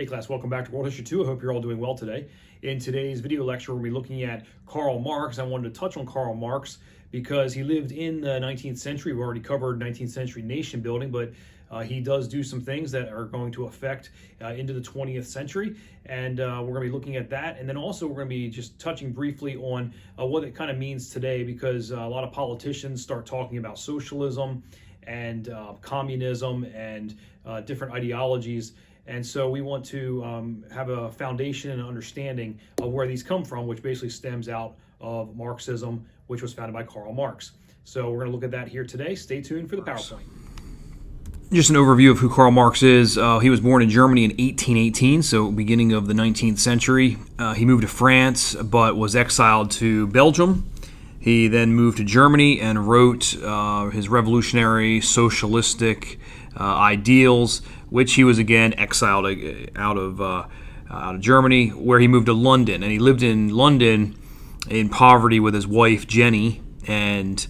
class, welcome back to World History 2. I hope you're all doing well today. In today's video lecture, we'll be looking at Karl Marx. I wanted to touch on Karl Marx because he lived in the 19th century. We've already covered 19th century nation building, but he does do some things that are going to affect into the 20th century, and we're going to be looking at that. And then also we're going to be just touching briefly on what it kind of means today, because a lot of politicians start talking about socialism and communism and different ideologies. And so we want to have a foundation and understanding of where these come from, which basically stems out of Marxism, which was founded by Karl Marx. So we're going to look at that here today. Stay tuned for the PowerPoint. Just an overview of who Karl Marx is. He was born in Germany in 1818, so beginning of the 19th century. He moved to France, but was exiled to Belgium. He then moved to Germany and wrote his revolutionary socialistic ideals, which he was again exiled out of Germany, where he moved to London. And he lived in London in poverty with his wife Jenny and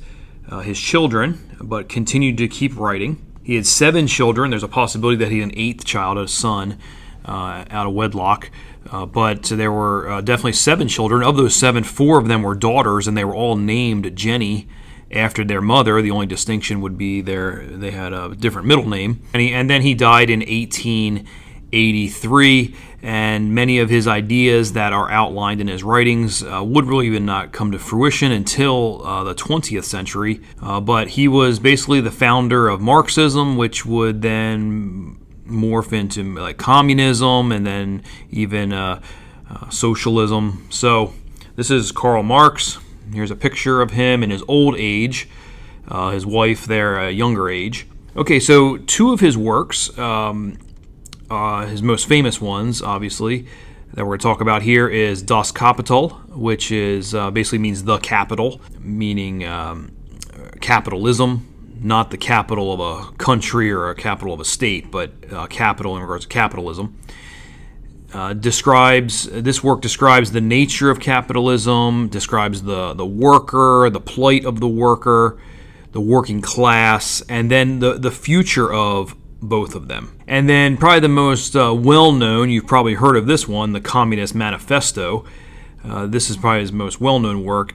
his children, but continued to keep writing. He had 7 children. There's a possibility that he had an 8th child, a son, out of wedlock. But there were definitely 7 children. Of those 7, 4 of them were daughters, and they were all named Jenny after their mother. The only distinction would be they had a different middle name. And then he died in 1883, and many of his ideas that are outlined in his writings would really even not come to fruition until the 20th century. But he was basically the founder of Marxism, which would then morph into like communism and then even socialism. So this is Karl Marx. Here's a picture of him in his old age, his wife there, younger age. Okay, so 2 of his works, his most famous ones, obviously, that we're going to talk about here is Das Kapital, which is basically means the capital, meaning capitalism, not the capital of a country or a capital of a state, but capital in regards to capitalism. This work describes the nature of capitalism, describes the worker, the plight of the worker, the working class, and then the future of both of them. And then probably the most well-known, you've probably heard of this one, the Communist Manifesto. This is probably his most well-known work.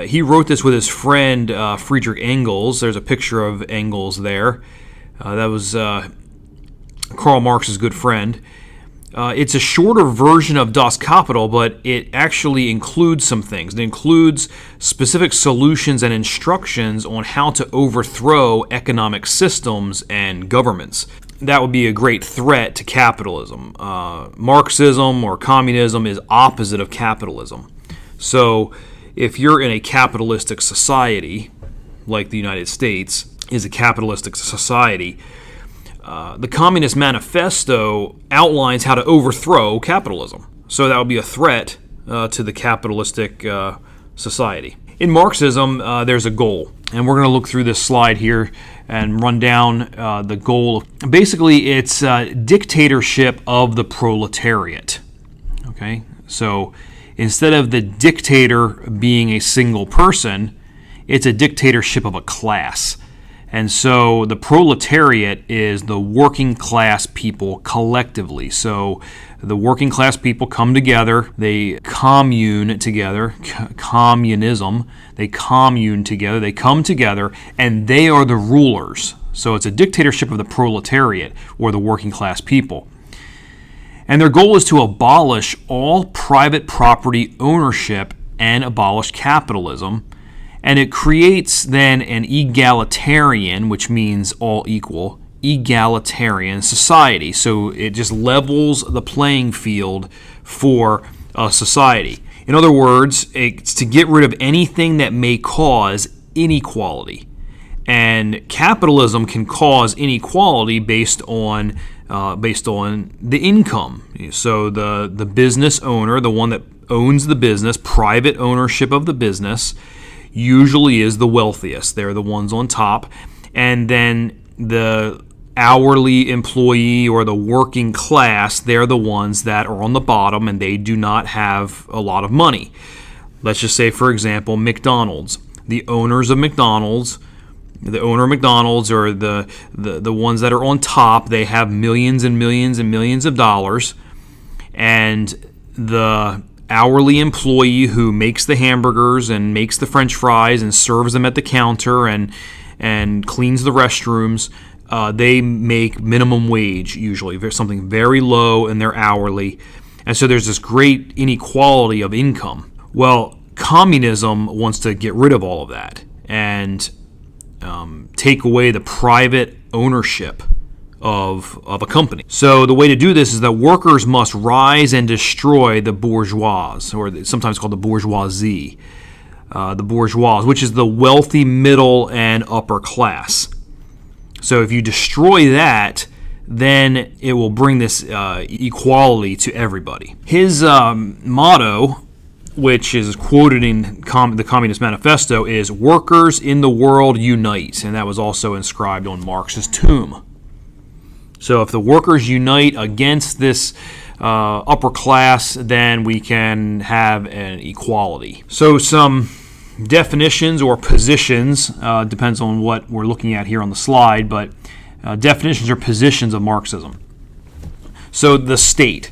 He wrote this with his friend Friedrich Engels. There's a picture of Engels there. That was Karl Marx's good friend. It's a shorter version of Das Kapital, but it actually includes some things. It includes specific solutions and instructions on how to overthrow economic systems and governments. That would be a great threat to capitalism. Marxism or communism is opposite of capitalism. So if you're in a capitalistic society, like the United States is a capitalistic society, the Communist Manifesto outlines how to overthrow capitalism. So that would be a threat to the capitalistic society. In Marxism, there's a goal. And we're going to look through this slide here and run down the goal. Basically, it's dictatorship of the proletariat. Okay? So instead of the dictator being a single person, it's a dictatorship of a class. And so the proletariat is the working class people collectively. So the working class people come together, they commune together, communism, they commune together, they come together, and they are the rulers. So it's a dictatorship of the proletariat, or the working class people. And their goal is to abolish all private property ownership and abolish capitalism. And it creates then an egalitarian, which means all equal, egalitarian society. So it just levels the playing field for a society. In other words, it's to get rid of anything that may cause inequality. And capitalism can cause inequality based on the income. So the business owner, the one that owns the business, private ownership of the business, usually is the wealthiest. They're the ones on top. And then the hourly employee or the working class, they're the ones that are on the bottom and they do not have a lot of money. Let's just say, for example, McDonald's. The owners of McDonald's, the owner of McDonald's or the ones that are on top, they have millions and millions and millions of dollars. and the hourly employee who makes the hamburgers and makes the French fries and serves them at the counter and cleans the restrooms, they make minimum wage usually. There's something very low and they're hourly. And so there's this great inequality of income. Well, communism wants to get rid of all of that and take away the private ownership of a company. So the way to do this is that workers must rise and destroy the bourgeois, or sometimes called the bourgeoisie, which is the wealthy middle and upper class. So if you destroy that, then it will bring this equality to everybody. His motto, which is quoted in the Communist Manifesto, is "Workers in the world unite," and that was also inscribed on Marx's tomb. So if the workers unite against this upper class, then we can have an equality. So some definitions or positions, depends on what we're looking at here on the slide, but definitions or positions of Marxism. So the state.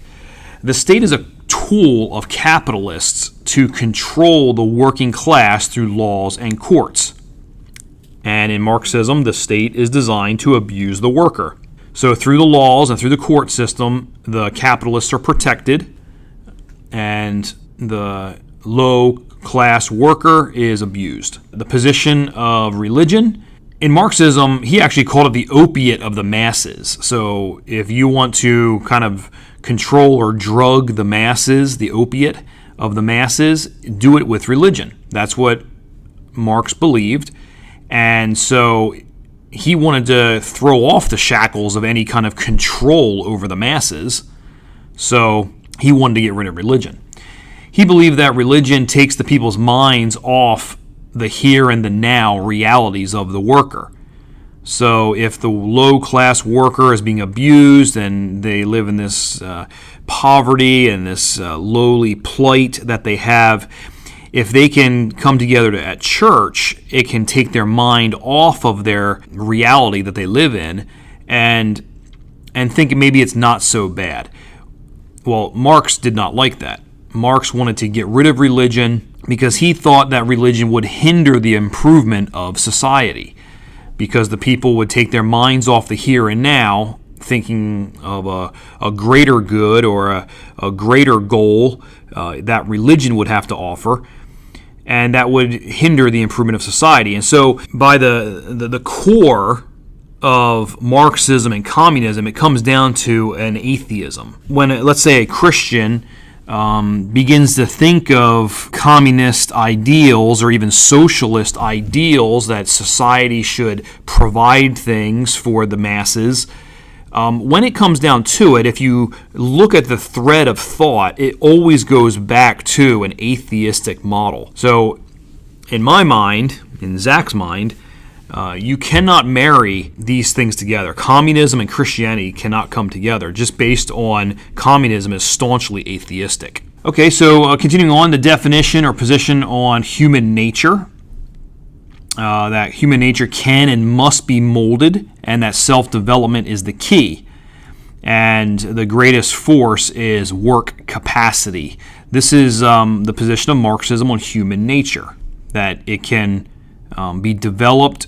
The state is a tool of capitalists to control the working class through laws and courts. And in Marxism, the state is designed to abuse the worker. So through the laws and through the court system, the capitalists are protected, and the low-class worker is abused. The position of religion. In Marxism, he actually called it the opiate of the masses. So if you want to kind of control or drug the masses, the opiate of the masses, do it with religion. That's what Marx believed. And so he wanted to throw off the shackles of any kind of control over the masses. So he wanted to get rid of religion. He believed that religion takes the people's minds off the here and the now realities of the worker. So if the low-class worker is being abused and they live in this poverty and this lowly plight that they have, if they can come together at church, it can take their mind off of their reality that they live in and think maybe it's not so bad. Well, Marx did not like that. Marx wanted to get rid of religion because he thought that religion would hinder the improvement of society, because the people would take their minds off the here and now, thinking of a greater good or a greater goal that religion would have to offer, and that would hinder the improvement of society. And so by the core of Marxism and communism, it comes down to an atheism. When, let's say, a Christian begins to think of communist ideals or even socialist ideals that society should provide things for the masses, when it comes down to it, if you look at the thread of thought, it always goes back to an atheistic model. So in my mind, in Zach's mind, you cannot marry these things together. Communism and Christianity cannot come together just based on communism is staunchly atheistic. Okay, so continuing on, the definition or position on human nature. That human nature can and must be molded, and that self-development is the key. And the greatest force is work capacity. This is the position of Marxism on human nature, that it can be developed,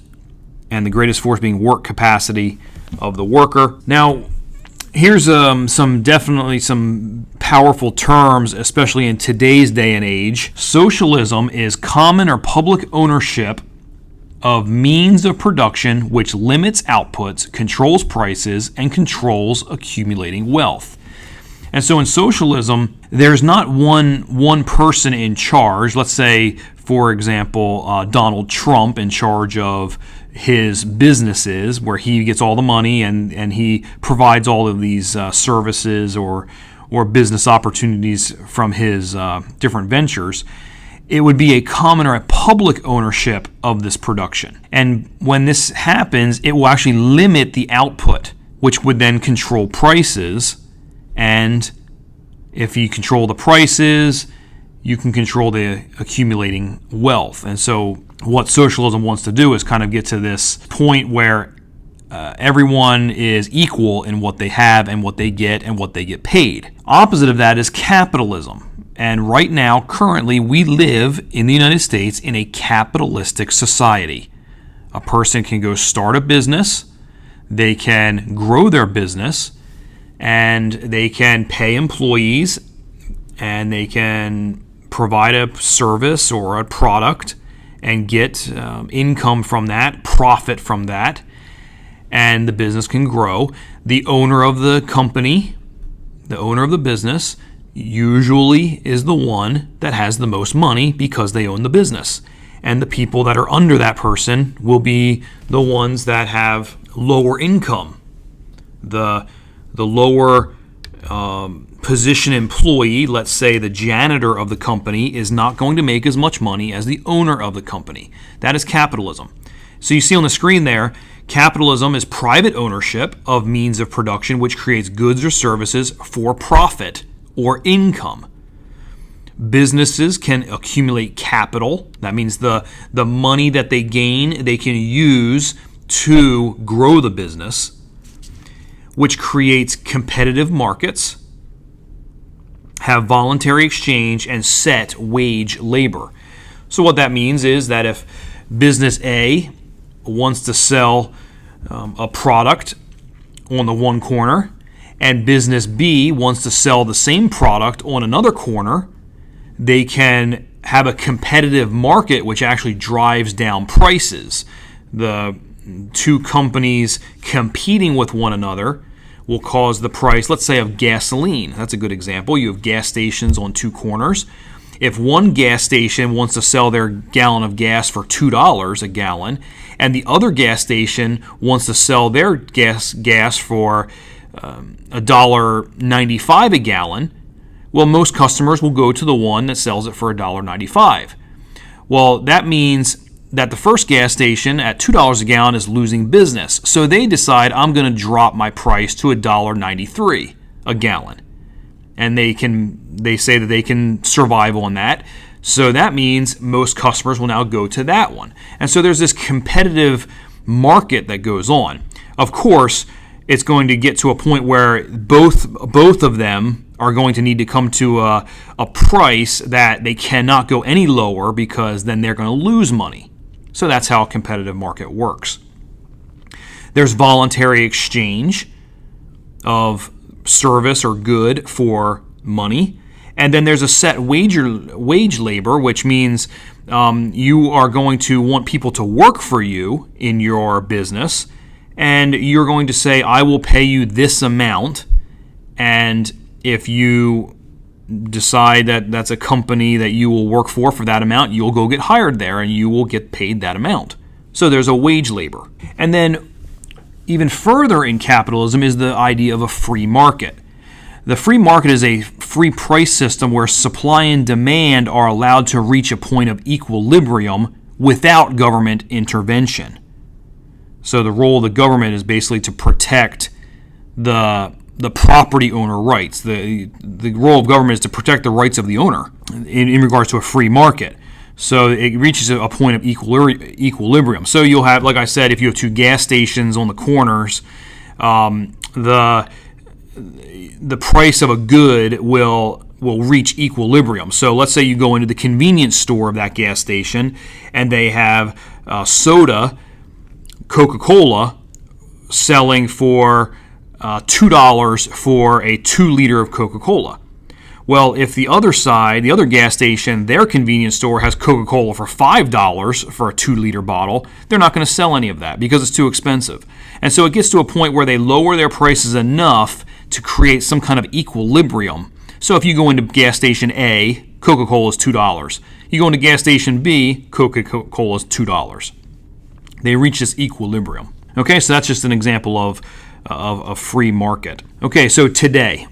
and the greatest force being work capacity of the worker. Now, here's some powerful terms, especially in today's day and age. Socialism is common or public ownership of means of production which limits outputs, controls prices, and controls accumulating wealth. And so in socialism, there's not one person in charge. Let's say, for example, Donald Trump in charge of his businesses, where he gets all the money and he provides all of these services or business opportunities from his different ventures. It would be a common or a public ownership of this production. And when this happens, it will actually limit the output, which would then control prices. And if you control the prices, you can control the accumulating wealth. And so what socialism wants to do is kind of get to this point where everyone is equal in what they have and what they get paid. Opposite of that is capitalism. And right now, currently, we live in the United States in a capitalistic society. A person can go start a business, they can grow their business, and they can pay employees, and they can provide a service or a product and get income from that, profit from that, and the business can grow. The owner of the company, the owner of the business, usually is the one that has the most money because they own the business. And the people that are under that person will be the ones that have lower income. The lower position employee, let's say the janitor of the company, is not going to make as much money as the owner of the company. That is capitalism. So you see on the screen there, capitalism is private ownership of means of production which creates goods or services for profit or income. Businesses can accumulate capital. That means the money that they gain, they can use to grow the business, which creates competitive markets, have voluntary exchange, and set wage labor. So what that means is that if business A wants to sell a product on the one corner, and business B wants to sell the same product on another corner, they can have a competitive market which actually drives down prices. The two companies competing with one another will cause the price, let's say, of gasoline. That's a good example. You have gas stations on two corners. If one gas station wants to sell their gallon of gas for $2 a gallon, and the other gas station wants to sell their gas for $1.95 a gallon, well, most customers will go to the one that sells it for $1.95. Well, that means that the first gas station at $2 a gallon is losing business. So they decide, I'm going to drop my price to $1.93 a gallon. And they say that they can survive on that. So that means most customers will now go to that one. And so there's this competitive market that goes on. Of course, it's going to get to a point where both of them are going to need to come to a price that they cannot go any lower, because then they're going to lose money. So that's how a competitive market works. There's voluntary exchange of service or good for money. And then there's a set wage labor, which means you are going to want people to work for you in your business. And you're going to say, I will pay you this amount. And if you decide that that's a company that you will work for that amount, you'll go get hired there and you will get paid that amount. So there's a wage labor. And then even further in capitalism is the idea of a free market. The free market is a free price system where supply and demand are allowed to reach a point of equilibrium without government intervention. So the role of the government is basically to protect the property owner rights. The role of government is to protect the rights of the owner in regards to a free market. So it reaches a point of equilibrium. So you'll have, like I said, if you have two gas stations on the corners, the price of a good will reach equilibrium. So let's say you go into the convenience store of that gas station and they have soda, Coca-Cola, selling for $2 for a 2 liter of Coca-Cola. Well, if the other side, the other gas station, their convenience store has Coca-Cola for $5 for a 2 liter bottle, they're not going to sell any of that because it's too expensive. And so it gets to a point where they lower their prices enough to create some kind of equilibrium. So if you go into gas station A, Coca-Cola is $2. You go into gas station B, Coca-Cola is $2. They reach this equilibrium. Okay, so that's just an example of a free market. Okay, so today,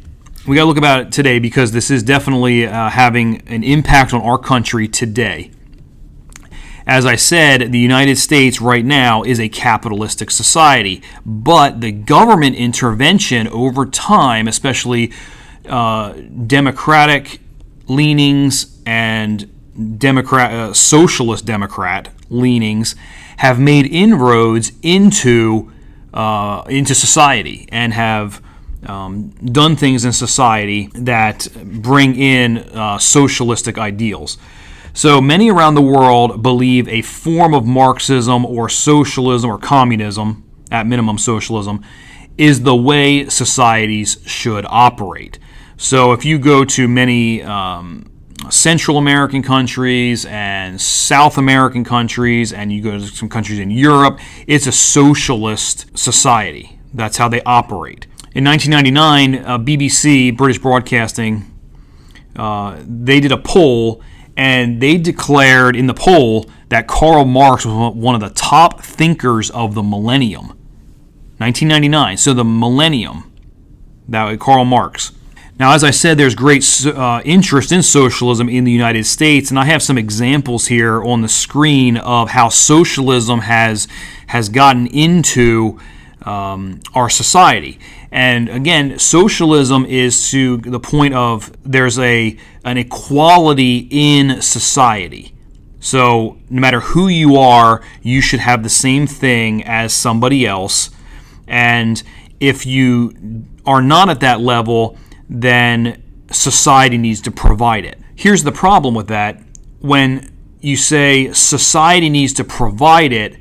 we got to look about it today because this is definitely having an impact on our country today. As I said, the United States right now is a capitalistic society, but the government intervention over time, especially Democratic leanings and Socialist Democrat leanings, have made inroads into into society and have done things in society that bring in socialistic ideals. So many around the world believe a form of Marxism or socialism or communism, at minimum socialism, is the way societies should operate. So if you go to many Central American countries and South American countries, and you go to some countries in Europe, it's a socialist society. That's how they operate. In 1999, BBC, British Broadcasting, they did a poll, and they declared in the poll that Karl Marx was one of the top thinkers of the millennium. 1999, so the millennium, that Karl Marx. Now, as I said, there's great interest in socialism in the United States, and I have some examples here on the screen of how socialism has gotten into our society. And again, socialism is to the point of there's an equality in society. So no matter who you are, you should have the same thing as somebody else. And if you are not at that level, then society needs to provide it. Here's the problem with that. When you say society needs to provide it,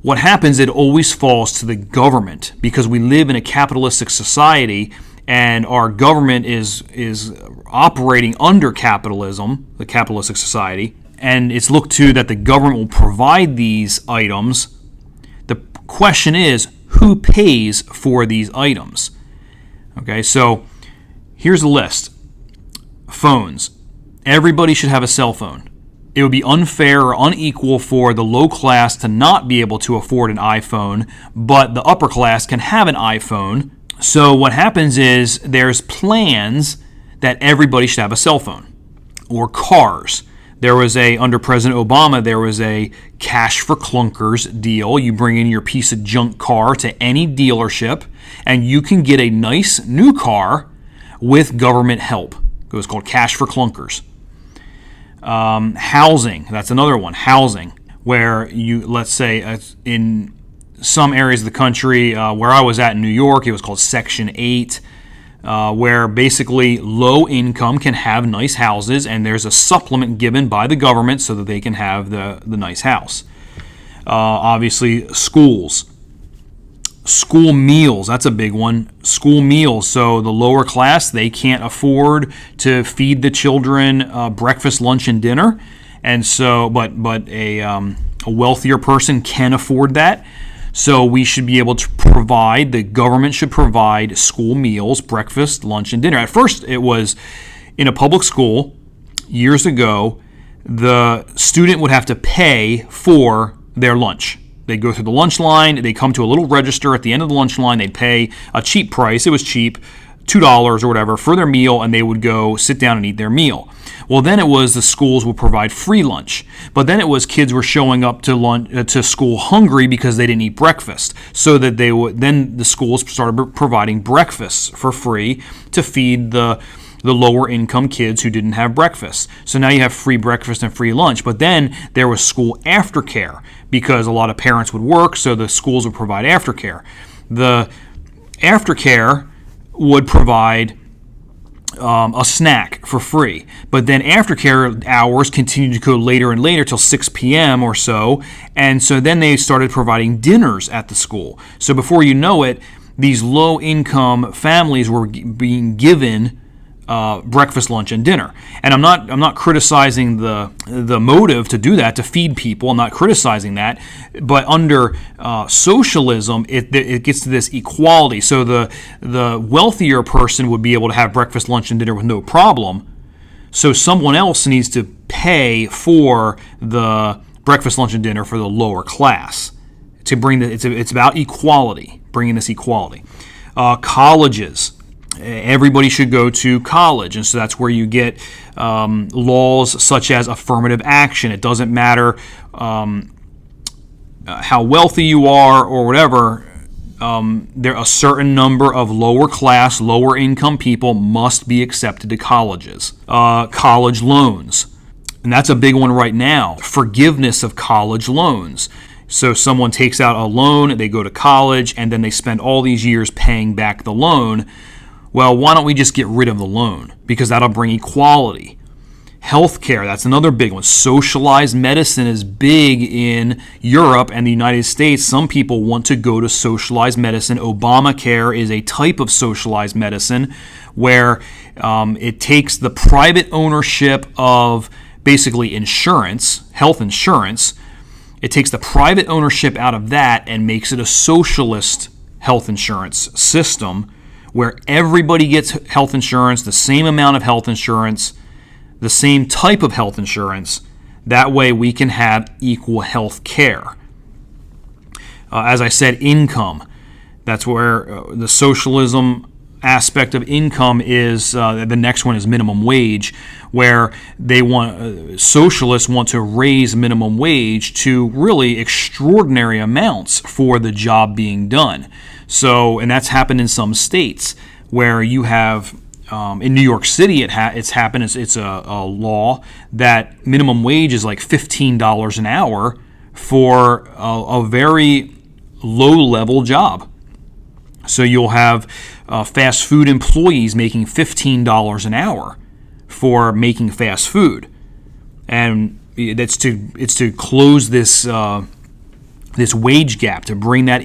what happens, it always falls to the government, because we live in a capitalistic society and our government is operating under capitalism, the capitalistic society, and it's looked to that the government will provide these items. The question is, who pays for these items? Okay, so here's a list. Phones. Everybody should have a cell phone. It would be unfair or unequal for the low class to not be able to afford an iPhone, but the upper class can have an iPhone. So what happens is there's plans that everybody should have a cell phone. Or cars. Under President Obama, there was a cash for clunkers deal. You bring in your piece of junk car to any dealership, and you can get a nice new car with government help. It was called cash for clunkers. Housing, that's another one. Housing, where let's say in some areas of the country, where I was at in New York, it was called Section 8, where basically low income can have nice houses, and there's a supplement given by the government so that they can have the nice house. Obviously, schools. School meals, that's a big one. School meals. So the lower class, they can't afford to feed the children breakfast, lunch, and dinner. And so, but a wealthier person can afford that. So we should be able to provide, the government should provide school meals, breakfast, lunch, and dinner. At first, it was in a public school years ago, the student would have to pay for their lunch. They'd go through the lunch line, they'd come to a little register at the end of the lunch line, they'd pay a cheap price, it was cheap, $2 or whatever for their meal, and they would go sit down and eat their meal. Well, then it was the schools would provide free lunch. But then it was kids were showing up to school hungry because they didn't eat breakfast. So that then the schools started providing breakfasts for free to feed the lower income kids who didn't have breakfast. So now you have free breakfast and free lunch. But then there was school aftercare because a lot of parents would work, so the schools would provide aftercare. The aftercare would provide a snack for free. But then aftercare hours continued to go later and later till 6 p.m. or so. And so then they started providing dinners at the school. So before you know it, these low-income families were being given breakfast, lunch, and dinner. And I'm not criticizing the motive to do that, to feed people. I'm not criticizing that. But under socialism, it gets to this equality. So the wealthier person would be able to have breakfast, lunch, and dinner with no problem. So someone else needs to pay for the breakfast, lunch, and dinner for the lower class. To bring it's about equality, bringing this equality. Colleges. Everybody should go to college, and so that's where you get laws such as affirmative action. It doesn't matter how wealthy you are or whatever. There a certain number of lower class, lower income people must be accepted to colleges. College loans, and that's a big one right now. Forgiveness of college loans. So someone takes out a loan, they go to college, and then they spend all these years paying back the loan. Well, why don't we just get rid of the loan? Because that'll bring equality. Healthcare, that's another big one. Socialized medicine is big in Europe and the United States. Some people want to go to socialized medicine. Obamacare is a type of socialized medicine where it takes the private ownership of basically insurance, health insurance. It takes the private ownership out of that and makes it a socialist health insurance system where everybody gets health insurance, the same amount of health insurance, the same type of health insurance. That way we can have equal health care. As I said, income. That's where the socialism aspect of income is. The next one is minimum wage, where they want socialists want to raise minimum wage to really extraordinary amounts for the job being done. So, and that's happened in some states where you have. In New York City, it's happened. It's a law that minimum wage is like $15 an hour for a very low-level job. So you'll have fast food employees making $15 an hour for making fast food, and it's to close this this wage gap, to bring that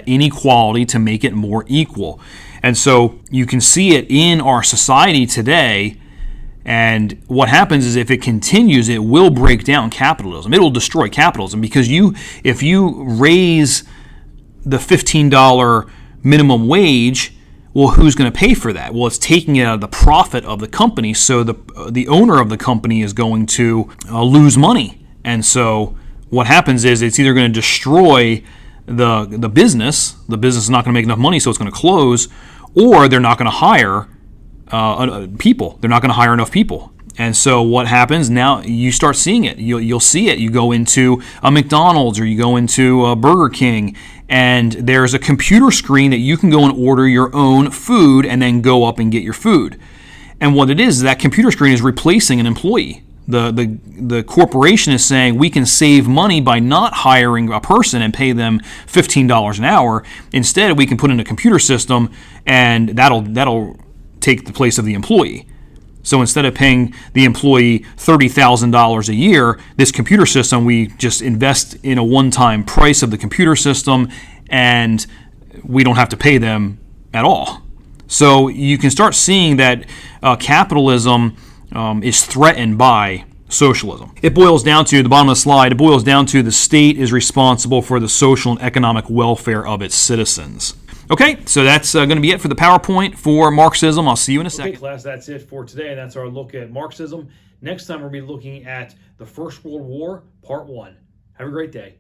inequality, to make it more equal. And so you can see it in our society today, and what happens is if it continues, it will break down capitalism. It will destroy capitalism, because if you raise the $15 minimum wage, well, who's going to pay for that? Well, it's taking it out of the profit of the company, so the owner of the company is going to lose money. And so what happens is it's either going to destroy the business. The business is not going to make enough money, so it's going to close, or they're not going to hire people. They're not going to hire enough people. And so what happens now, you start seeing it. You'll see it. You go into a McDonald's or you go into a Burger King, and there's a computer screen that you can go and order your own food and then go up and get your food. And what it is, that computer screen is replacing an employee. The corporation is saying we can save money by not hiring a person and pay them $15 an hour. Instead, we can put in a computer system, and that'll take the place of the employee. So instead of paying the employee $30,000 a year, this computer system, we just invest in a one-time price of the computer system, and we don't have to pay them at all. So you can start seeing that capitalism is threatened by socialism. It boils down to, the bottom of the slide, it boils down to the state is responsible for the social and economic welfare of its citizens. Okay, so that's going to be it for the PowerPoint for Marxism. I'll see you in a second. Okay, class, that's it for today. That's our look at Marxism. Next time we'll be looking at the First World War, Part 1. Have a great day.